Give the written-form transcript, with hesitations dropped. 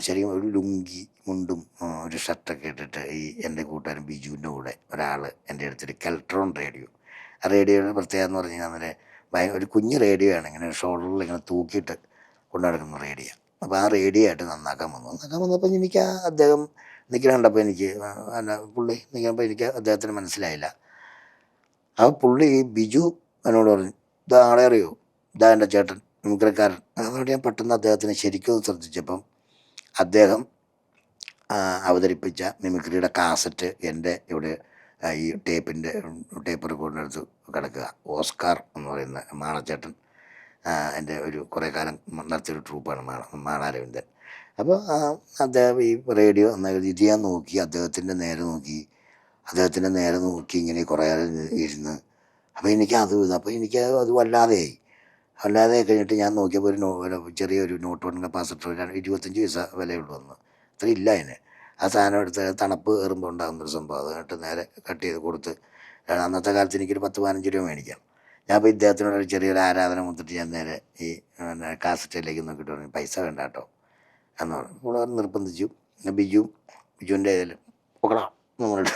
ശരിക്കും ഒരു ലുങ്കി മുണ്ടും ഒരു ഷർട്ടൊക്കെ ഇട്ടിട്ട് ഈ എൻ്റെ കൂട്ടുകാരൻ ബിജുവിൻ്റെ കൂടെ ഒരാൾ എൻ്റെ അടുത്തൊരു കെൽട്രോൺ റേഡിയോ. ആ റേഡിയോയുടെ പ്രത്യേകത എന്ന് പറഞ്ഞു കഴിഞ്ഞാൽ ഒരു കുഞ്ഞ് റേഡിയോ ആണ്, ഇങ്ങനെ ഷോൾഡറിൽ ഇങ്ങനെ തൂക്കിയിട്ട് കൊണ്ടു നടക്കുന്ന റേഡിയോ. അപ്പോൾ ആ റേഡിയോ ആയിട്ട് നന്നാക്കാൻ വന്നപ്പോൾ എനിക്ക് അദ്ദേഹം നിൽക്കുന്ന കണ്ടപ്പോൾ എനിക്ക് പുള്ളി നിൽക്കുമ്പോൾ എനിക്ക് അദ്ദേഹത്തിന് മനസ്സിലായില്ല. ആ പുള്ളി ഈ ബിജു എന്നോട് പറഞ്ഞു, ഇതാ ആളെ അറിയോ, ഇതാ എൻ്റെ ചേട്ടൻ മിമിക്രിക്കാരൻ. അതുകൊണ്ട് ഞാൻ പെട്ടെന്ന് അദ്ദേഹത്തിനെ ശരിക്കും ശ്രദ്ധിച്ചപ്പം അദ്ദേഹം അവതരിപ്പിച്ച മിമിക്രിയുടെ കാസറ്റ് എൻ്റെ ഇവിടെ ഈ ടേപ്പ് റെക്കോർഡിനടുത്ത് കിടക്കുക. ഓസ്കാർ എന്ന് പറയുന്ന മാളച്ചേട്ടൻ എൻ്റെ ഒരു കുറേ കാലം നടത്തിയൊരു ട്രൂപ്പാണ് മാളാരവിന്ദൻ. അപ്പോൾ അദ്ദേഹം ഈ റേഡിയോ ഇത് ഞാൻ നോക്കി, അദ്ദേഹത്തിൻ്റെ നേരെ നോക്കി ഇങ്ങനെ കുറേ ഇരുന്ന്. അപ്പോൾ എനിക്ക് അത് വല്ലാതെ കഴിഞ്ഞിട്ട് ഞാൻ നോക്കിയപ്പോൾ ചെറിയൊരു നോട്ട് 1 കപ്പാസിറ്റർ 25 പൈസ വിലയുള്ളൂ വന്നു. അത്ര ഇല്ല അതിന്. ആ സാധനം എടുത്ത് തണുപ്പ് കയറുമ്പോൾ ഉണ്ടാകുന്നൊരു സംഭവം. അതുകൊണ്ട് നേരെ കട്ട് ചെയ്ത് കൊടുത്ത്, അന്നത്തെ കാലത്ത് എനിക്കൊരു 10-15 രൂപ മേടിക്കാം. ഞാൻ അപ്പോൾ ഇദ്ദേഹത്തിനോട് ചെറിയൊരു ആരാധന കൊടുത്തിട്ട് ഞാൻ നേരെ ഈ കാസറ്റിലേക്ക് നോക്കിയിട്ട് പറഞ്ഞു, പൈസ വേണ്ട കേട്ടോ എന്ന് പറഞ്ഞു. ഇവിടെ നിർബന്ധിച്ചു. ബിജുവിൻ്റെ ഇതിൽ പൊക്കണം നമ്മളോട്